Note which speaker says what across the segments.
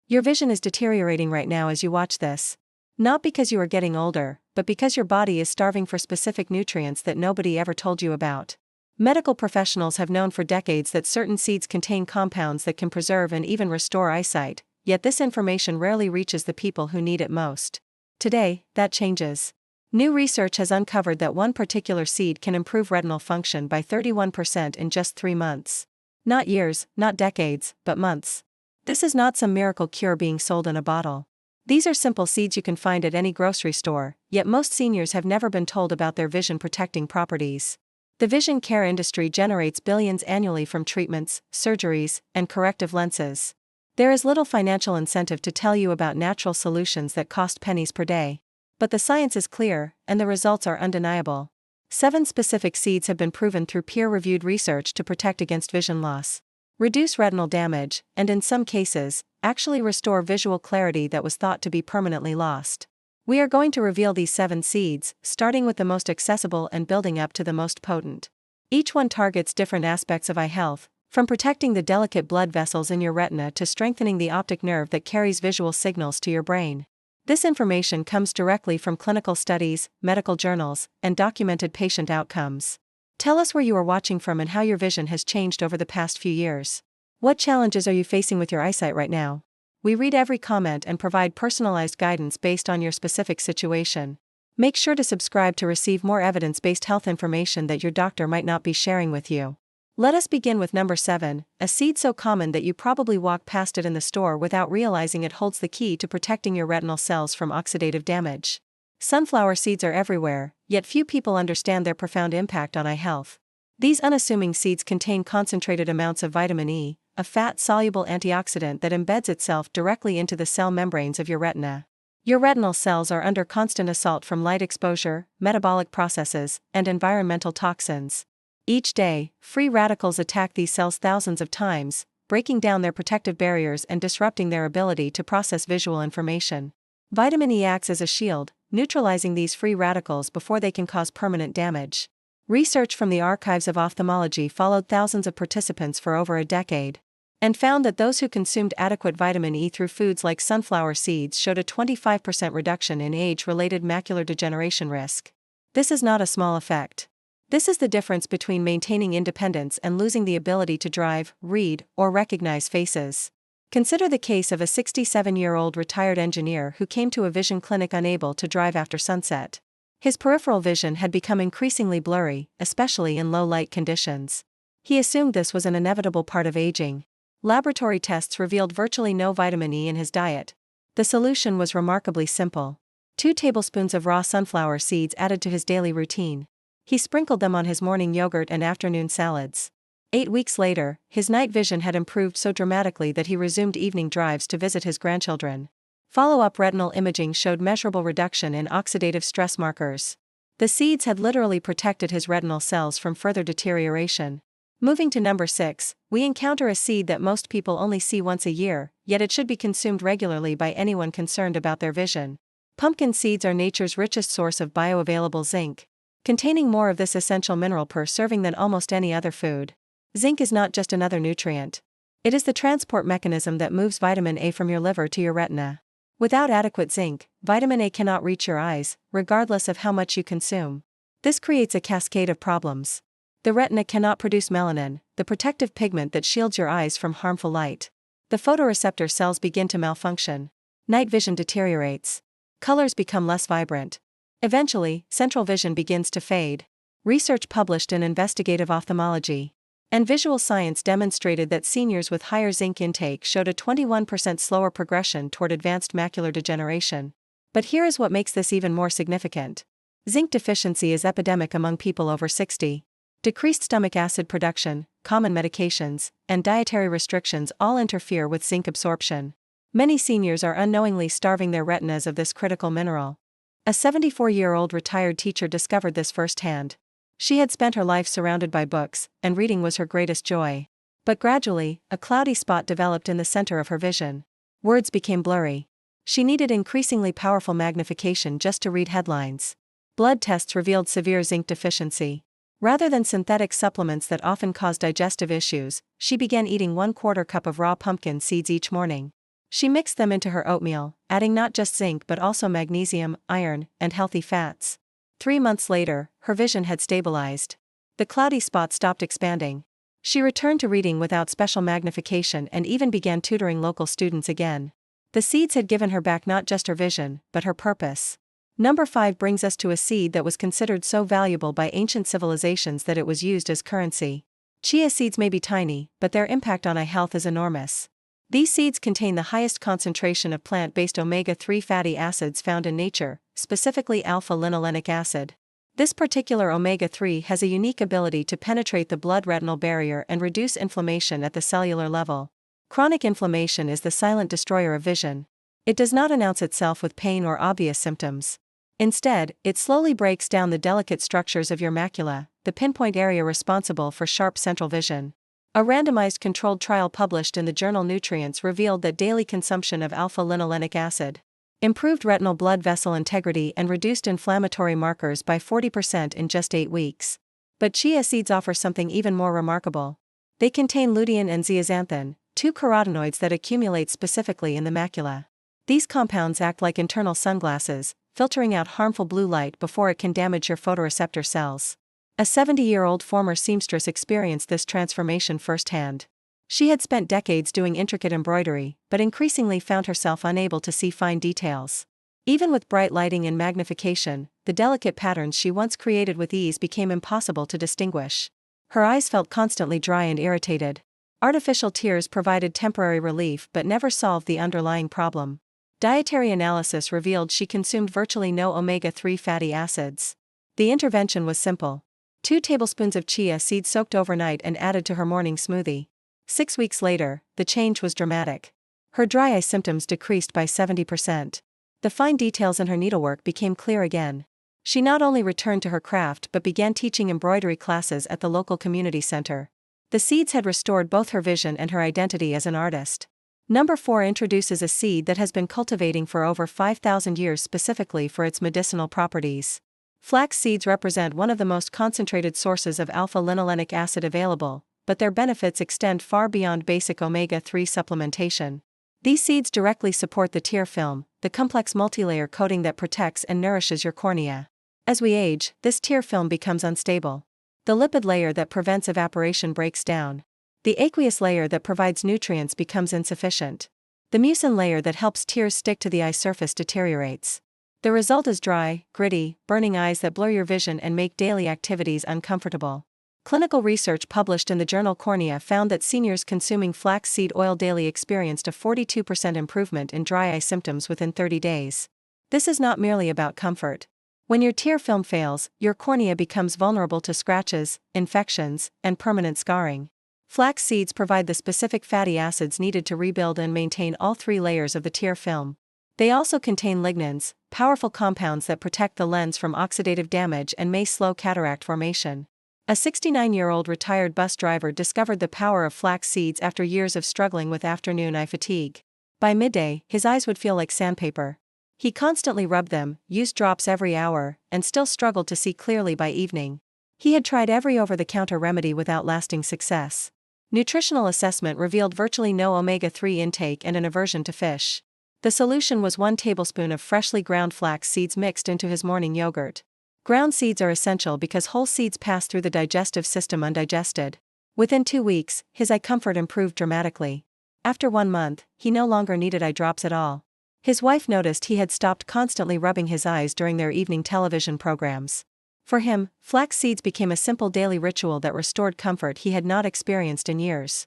Speaker 1: Your vision is deteriorating right now as you watch this. Not because you are getting older, but because your body is starving for specific nutrients that nobody ever told you about. Medical professionals have known for decades that certain seeds contain compounds that can preserve and even restore eyesight, yet this information rarely reaches the people who need it most. Today, that changes. New research has uncovered that one particular seed can improve retinal function by 31% in just 3 months. Not years, not decades, but months. This is not some miracle cure being sold in a bottle. These are simple seeds you can find at any grocery store, yet most seniors have never been told about their vision-protecting properties. The vision care industry generates billions annually from treatments, surgeries, and corrective lenses. There is little financial incentive to tell you about natural solutions that cost pennies per day. But the science is clear, and the results are undeniable. 7 specific seeds have been proven through peer-reviewed research to protect against vision loss, reduce retinal damage, and in some cases, actually restore visual clarity that was thought to be permanently lost. We are going to reveal these 7 seeds, starting with the most accessible and building up to the most potent. Each one targets different aspects of eye health, from protecting the delicate blood vessels in your retina to strengthening the optic nerve that carries visual signals to your brain. This information comes directly from clinical studies, medical journals, and documented patient outcomes. Tell us where you are watching from and how your vision has changed over the past few years. What challenges are you facing with your eyesight right now? We read every comment and provide personalized guidance based on your specific situation. Make sure to subscribe to receive more evidence-based health information that your doctor might not be sharing with you. Let us begin with number 7, a seed so common that you probably walk past it in the store without realizing it holds the key to protecting your retinal cells from oxidative damage. Sunflower seeds are everywhere, yet few people understand their profound impact on eye health. These unassuming seeds contain concentrated amounts of vitamin E, a fat-soluble antioxidant that embeds itself directly into the cell membranes of your retina. Your retinal cells are under constant assault from light exposure, metabolic processes, and environmental toxins. Each day, free radicals attack these cells thousands of times, breaking down their protective barriers and disrupting their ability to process visual information. Vitamin E acts as a shield, neutralizing these free radicals before they can cause permanent damage. Research from the archives of ophthalmology followed thousands of participants for over a decade, and found that those who consumed adequate vitamin E through foods like sunflower seeds showed a 25% reduction in age-related macular degeneration risk. This is not a small effect. This is the difference between maintaining independence and losing the ability to drive, read, or recognize faces. Consider the case of a 67-year-old retired engineer who came to a vision clinic unable to drive after sunset. His peripheral vision had become increasingly blurry, especially in low-light conditions. He assumed this was an inevitable part of aging. Laboratory tests revealed virtually no vitamin E in his diet. The solution was remarkably simple. 2 tablespoons of raw sunflower seeds added to his daily routine. He sprinkled them on his morning yogurt and afternoon salads. 8 weeks later, his night vision had improved so dramatically that he resumed evening drives to visit his grandchildren. Follow-up retinal imaging showed measurable reduction in oxidative stress markers. The seeds had literally protected his retinal cells from further deterioration. Moving to number 6, we encounter a seed that most people only see once a year, yet it should be consumed regularly by anyone concerned about their vision. Pumpkin seeds are nature's richest source of bioavailable zinc, containing more of this essential mineral per serving than almost any other food. Zinc is not just another nutrient. It is the transport mechanism that moves vitamin A from your liver to your retina. Without adequate zinc, vitamin A cannot reach your eyes, regardless of how much you consume. This creates a cascade of problems. The retina cannot produce melanin, the protective pigment that shields your eyes from harmful light. The photoreceptor cells begin to malfunction. Night vision deteriorates. Colors become less vibrant. Eventually, central vision begins to fade. Research published in Investigative Ophthalmology and Visual Science demonstrated that seniors with higher zinc intake showed a 21% slower progression toward advanced macular degeneration. But here is what makes this even more significant. Zinc deficiency is epidemic among people over 60. Decreased stomach acid production, common medications, and dietary restrictions all interfere with zinc absorption. Many seniors are unknowingly starving their retinas of this critical mineral. A 74-year-old retired teacher discovered this firsthand. She had spent her life surrounded by books, and reading was her greatest joy. But gradually, a cloudy spot developed in the center of her vision. Words became blurry. She needed increasingly powerful magnification just to read headlines. Blood tests revealed severe zinc deficiency. Rather than synthetic supplements that often cause digestive issues, she began eating 1/4 cup of raw pumpkin seeds each morning. She mixed them into her oatmeal, adding not just zinc but also magnesium, iron, and healthy fats. 3 months later, her vision had stabilized. The cloudy spot stopped expanding. She returned to reading without special magnification and even began tutoring local students again. The seeds had given her back not just her vision, but her purpose. Number 5 brings us to a seed that was considered so valuable by ancient civilizations that it was used as currency. Chia seeds may be tiny, but their impact on eye health is enormous. These seeds contain the highest concentration of plant-based omega-3 fatty acids found in nature, specifically alpha-linolenic acid. This particular omega-3 has a unique ability to penetrate the blood-retinal barrier and reduce inflammation at the cellular level. Chronic inflammation is the silent destroyer of vision. It does not announce itself with pain or obvious symptoms. Instead, it slowly breaks down the delicate structures of your macula, the pinpoint area responsible for sharp central vision. A randomized controlled trial published in the journal Nutrients revealed that daily consumption of alpha-linolenic acid improved retinal blood vessel integrity and reduced inflammatory markers by 40% in just 8 weeks. But chia seeds offer something even more remarkable. They contain lutein and zeaxanthin, 2 carotenoids that accumulate specifically in the macula. These compounds act like internal sunglasses, filtering out harmful blue light before it can damage your photoreceptor cells. A 70-year-old former seamstress experienced this transformation firsthand. She had spent decades doing intricate embroidery, but increasingly found herself unable to see fine details. Even with bright lighting and magnification, the delicate patterns she once created with ease became impossible to distinguish. Her eyes felt constantly dry and irritated. Artificial tears provided temporary relief but never solved the underlying problem. Dietary analysis revealed she consumed virtually no omega-3 fatty acids. The intervention was simple. 2 tablespoons of chia seeds soaked overnight and added to her morning smoothie. 6 weeks later, the change was dramatic. Her dry eye symptoms decreased by 70%. The fine details in her needlework became clear again. She not only returned to her craft but began teaching embroidery classes at the local community center. The seeds had restored both her vision and her identity as an artist. Number 4 introduces a seed that has been cultivating for over 5,000 years specifically for its medicinal properties. Flax seeds represent one of the most concentrated sources of alpha-linolenic acid available, but their benefits extend far beyond basic omega-3 supplementation. These seeds directly support the tear film, the complex multilayer coating that protects and nourishes your cornea. As we age, this tear film becomes unstable. The lipid layer that prevents evaporation breaks down. The aqueous layer that provides nutrients becomes insufficient. The mucin layer that helps tears stick to the eye surface deteriorates. The result is dry, gritty, burning eyes that blur your vision and make daily activities uncomfortable. Clinical research published in the journal Cornea found that seniors consuming flax seed oil daily experienced a 42% improvement in dry eye symptoms within 30 days. This is not merely about comfort. When your tear film fails, your cornea becomes vulnerable to scratches, infections, and permanent scarring. Flax seeds provide the specific fatty acids needed to rebuild and maintain all 3 layers of the tear film. They also contain lignans, powerful compounds that protect the lens from oxidative damage and may slow cataract formation. A 69-year-old retired bus driver discovered the power of flax seeds after years of struggling with afternoon eye fatigue. By midday, his eyes would feel like sandpaper. He constantly rubbed them, used drops every hour, and still struggled to see clearly by evening. He had tried every over-the-counter remedy without lasting success. Nutritional assessment revealed virtually no omega-3 intake and an aversion to fish. The solution was 1 tablespoon of freshly ground flax seeds mixed into his morning yogurt. Ground seeds are essential because whole seeds pass through the digestive system undigested. Within 2 weeks, his eye comfort improved dramatically. After 1 month, he no longer needed eye drops at all. His wife noticed he had stopped constantly rubbing his eyes during their evening television programs. For him, flax seeds became a simple daily ritual that restored comfort he had not experienced in years.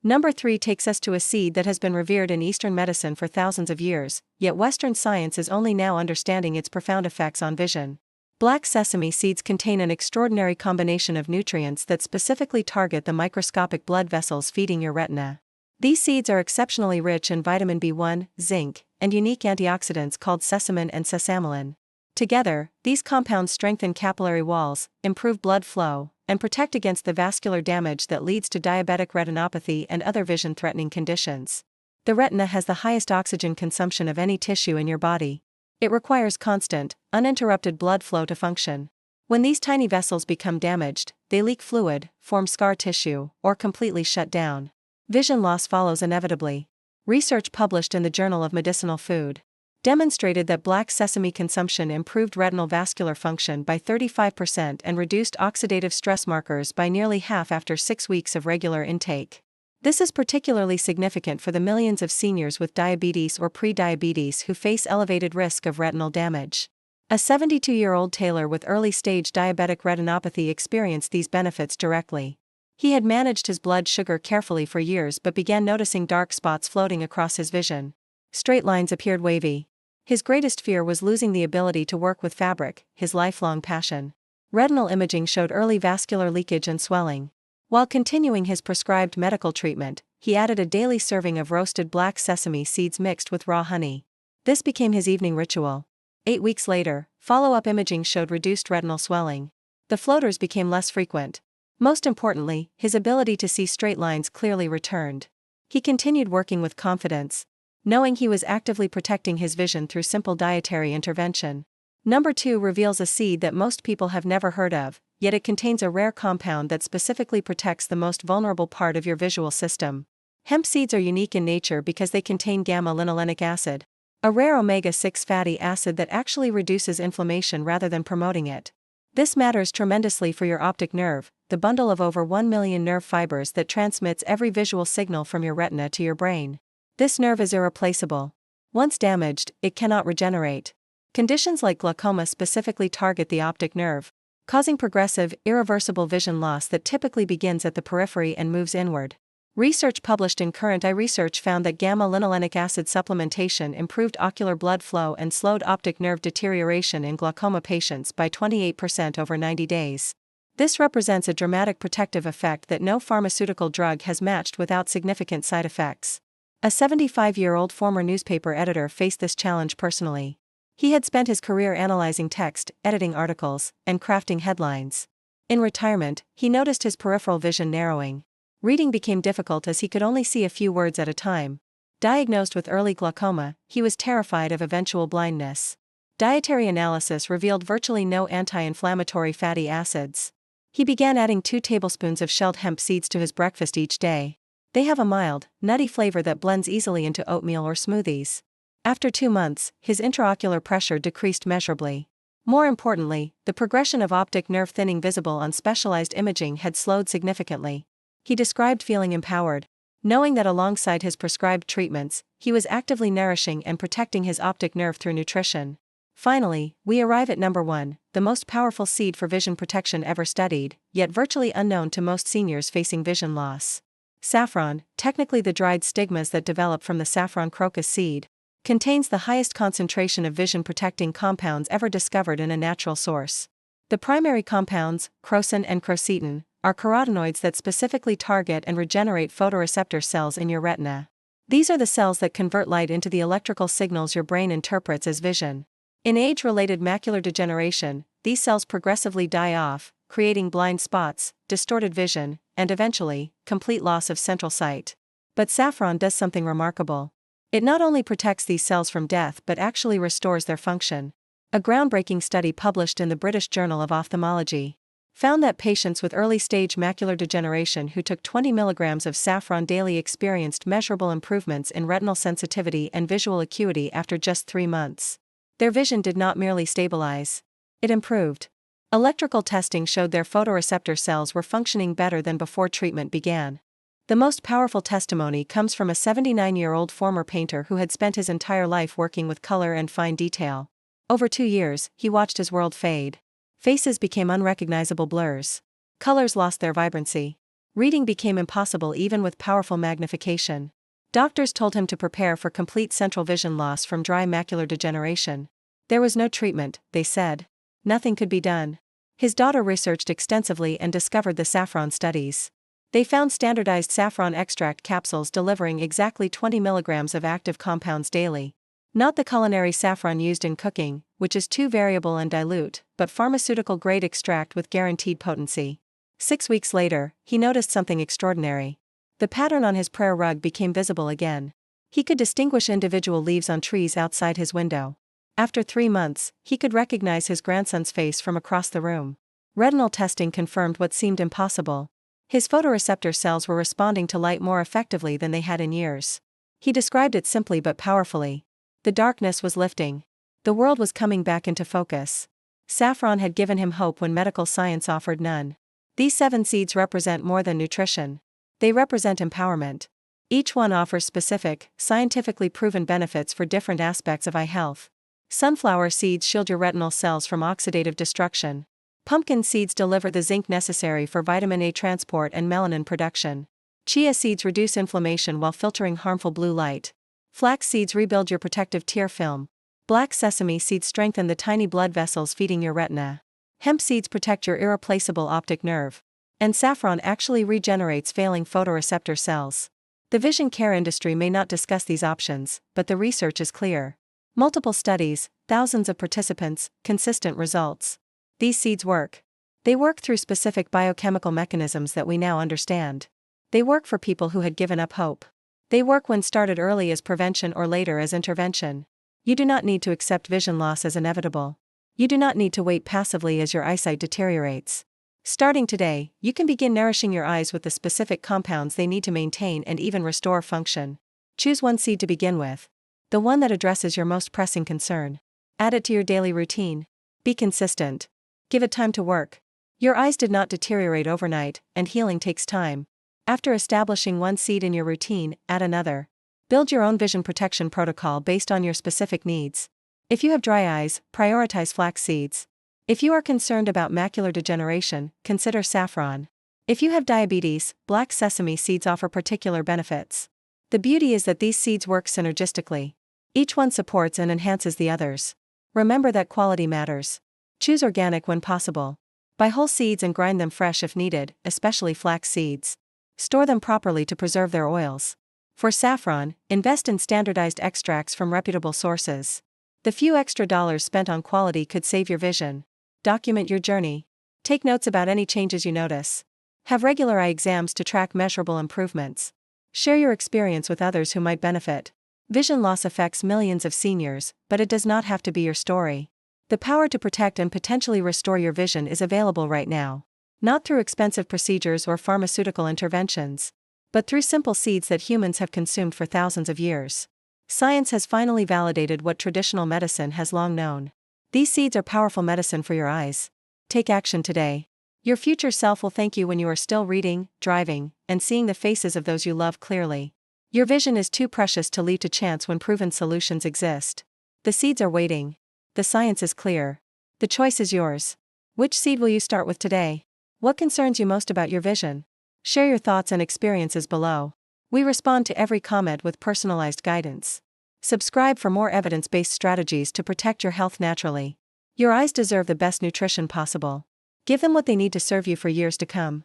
Speaker 1: Number 3 takes us to a seed that has been revered in Eastern medicine for thousands of years, yet Western science is only now understanding its profound effects on vision. Black sesame seeds contain an extraordinary combination of nutrients that specifically target the microscopic blood vessels feeding your retina. These seeds are exceptionally rich in vitamin B1, zinc, and unique antioxidants called sesamin and sesamolin. Together, these compounds strengthen capillary walls, improve blood flow, and protect against the vascular damage that leads to diabetic retinopathy and other vision-threatening conditions. The retina has the highest oxygen consumption of any tissue in your body. It requires constant, uninterrupted blood flow to function. When these tiny vessels become damaged, they leak fluid, form scar tissue, or completely shut down. Vision loss follows inevitably. Research published in the Journal of Medicinal Food demonstrated that black sesame consumption improved retinal vascular function by 35% and reduced oxidative stress markers by nearly half after 6 weeks of regular intake. This is particularly significant for the millions of seniors with diabetes or pre-diabetes who face elevated risk of retinal damage. A 72-year-old tailor with early-stage diabetic retinopathy experienced these benefits directly. He had managed his blood sugar carefully for years but began noticing dark spots floating across his vision. Straight lines appeared wavy. His greatest fear was losing the ability to work with fabric, his lifelong passion. Retinal imaging showed early vascular leakage and swelling. While continuing his prescribed medical treatment, he added a daily serving of roasted black sesame seeds mixed with raw honey. This became his evening ritual. 8 weeks later, follow-up imaging showed reduced retinal swelling. The floaters became less frequent. Most importantly, his ability to see straight lines clearly returned. He continued working with confidence, knowing he was actively protecting his vision through simple dietary intervention. Number 2 reveals a seed that most people have never heard of, yet it contains a rare compound that specifically protects the most vulnerable part of your visual system. Hemp seeds are unique in nature because they contain gamma-linolenic acid, a rare omega-6 fatty acid that actually reduces inflammation rather than promoting it. This matters tremendously for your optic nerve, the bundle of over 1 million nerve fibers that transmits every visual signal from your retina to your brain. This nerve is irreplaceable. Once damaged, it cannot regenerate. Conditions like glaucoma specifically target the optic nerve, causing progressive, irreversible vision loss that typically begins at the periphery and moves inward. Research published in Current Eye Research found that gamma-linolenic acid supplementation improved ocular blood flow and slowed optic nerve deterioration in glaucoma patients by 28% over 90 days. This represents a dramatic protective effect that no pharmaceutical drug has matched without significant side effects. A 75-year-old former newspaper editor faced this challenge personally. He had spent his career analyzing text, editing articles, and crafting headlines. In retirement, he noticed his peripheral vision narrowing. Reading became difficult as he could only see a few words at a time. Diagnosed with early glaucoma, he was terrified of eventual blindness. Dietary analysis revealed virtually no anti-inflammatory fatty acids. He began adding 2 tablespoons of shelled hemp seeds to his breakfast each day. They have a mild, nutty flavor that blends easily into oatmeal or smoothies. After 2 months, his intraocular pressure decreased measurably. More importantly, the progression of optic nerve thinning visible on specialized imaging had slowed significantly. He described feeling empowered, knowing that alongside his prescribed treatments, he was actively nourishing and protecting his optic nerve through nutrition. Finally, we arrive at number 1, the most powerful seed for vision protection ever studied, yet virtually unknown to most seniors facing vision loss. Saffron, technically the dried stigmas that develop from the saffron crocus seed, contains the highest concentration of vision-protecting compounds ever discovered in a natural source. The primary compounds, crocin and crocetine, are carotenoids that specifically target and regenerate photoreceptor cells in your retina. These are the cells that convert light into the electrical signals your brain interprets as vision. In age-related macular degeneration, these cells progressively die off, creating blind spots, distorted vision, and eventually, complete loss of central sight. But saffron does something remarkable. It not only protects these cells from death but actually restores their function. A groundbreaking study published in the British Journal of Ophthalmology found that patients with early-stage macular degeneration who took 20 milligrams of saffron daily experienced measurable improvements in retinal sensitivity and visual acuity after just 3 months. Their vision did not merely stabilize. It improved. Electrical testing showed their photoreceptor cells were functioning better than before treatment began. The most powerful testimony comes from a 79-year-old former painter who had spent his entire life working with color and fine detail. Over 2 years, he watched his world fade. Faces became unrecognizable blurs. Colors lost their vibrancy. Reading became impossible even with powerful magnification. Doctors told him to prepare for complete central vision loss from dry macular degeneration. There was no treatment, they said. Nothing could be done. His daughter researched extensively and discovered the saffron studies. They found standardized saffron extract capsules delivering exactly 20 milligrams of active compounds daily. Not the culinary saffron used in cooking, which is too variable and dilute, but pharmaceutical-grade extract with guaranteed potency. 6 weeks later, he noticed something extraordinary. The pattern on his prayer rug became visible again. He could distinguish individual leaves on trees outside his window. After 3 months, he could recognize his grandson's face from across the room. Retinal testing confirmed what seemed impossible. His photoreceptor cells were responding to light more effectively than they had in years. He described it simply but powerfully. The darkness was lifting. The world was coming back into focus. Saffron had given him hope when medical science offered none. These 7 seeds represent more than nutrition. They represent empowerment. Each one offers specific, scientifically proven benefits for different aspects of eye health. Sunflower seeds shield your retinal cells from oxidative destruction. Pumpkin seeds deliver the zinc necessary for vitamin A transport and melanin production. Chia seeds reduce inflammation while filtering harmful blue light. Flax seeds rebuild your protective tear film. Black sesame seeds strengthen the tiny blood vessels feeding your retina. Hemp seeds protect your irreplaceable optic nerve. And saffron actually regenerates failing photoreceptor cells. The vision care industry may not discuss these options, but the research is clear. Multiple studies, thousands of participants, consistent results. These seeds work. They work through specific biochemical mechanisms that we now understand. They work for people who had given up hope. They work when started early as prevention or later as intervention. You do not need to accept vision loss as inevitable. You do not need to wait passively as your eyesight deteriorates. Starting today, you can begin nourishing your eyes with the specific compounds they need to maintain and even restore function. Choose one seed to begin with. The one that addresses your most pressing concern. Add it to your daily routine. Be consistent. Give it time to work. Your eyes did not deteriorate overnight, and healing takes time. After establishing one seed in your routine, add another. Build your own vision protection protocol based on your specific needs. If you have dry eyes, prioritize flax seeds. If you are concerned about macular degeneration, consider saffron. If you have diabetes, black sesame seeds offer particular benefits. The beauty is that these seeds work synergistically. Each one supports and enhances the others. Remember that quality matters. Choose organic when possible. Buy whole seeds and grind them fresh if needed, especially flax seeds. Store them properly to preserve their oils. For saffron, invest in standardized extracts from reputable sources. The few extra dollars spent on quality could save your vision. Document your journey. Take notes about any changes you notice. Have regular eye exams to track measurable improvements. Share your experience with others who might benefit. Vision loss affects millions of seniors, but it does not have to be your story. The power to protect and potentially restore your vision is available right now. Not through expensive procedures or pharmaceutical interventions, but through simple seeds that humans have consumed for thousands of years. Science has finally validated what traditional medicine has long known. These seeds are powerful medicine for your eyes. Take action today. Your future self will thank you when you are still reading, driving, and seeing the faces of those you love clearly. Your vision is too precious to leave to chance when proven solutions exist. The seeds are waiting. The science is clear. The choice is yours. Which seed will you start with today? What concerns you most about your vision? Share your thoughts and experiences below. We respond to every comment with personalized guidance. Subscribe for more evidence-based strategies to protect your health naturally. Your eyes deserve the best nutrition possible. Give them what they need to serve you for years to come.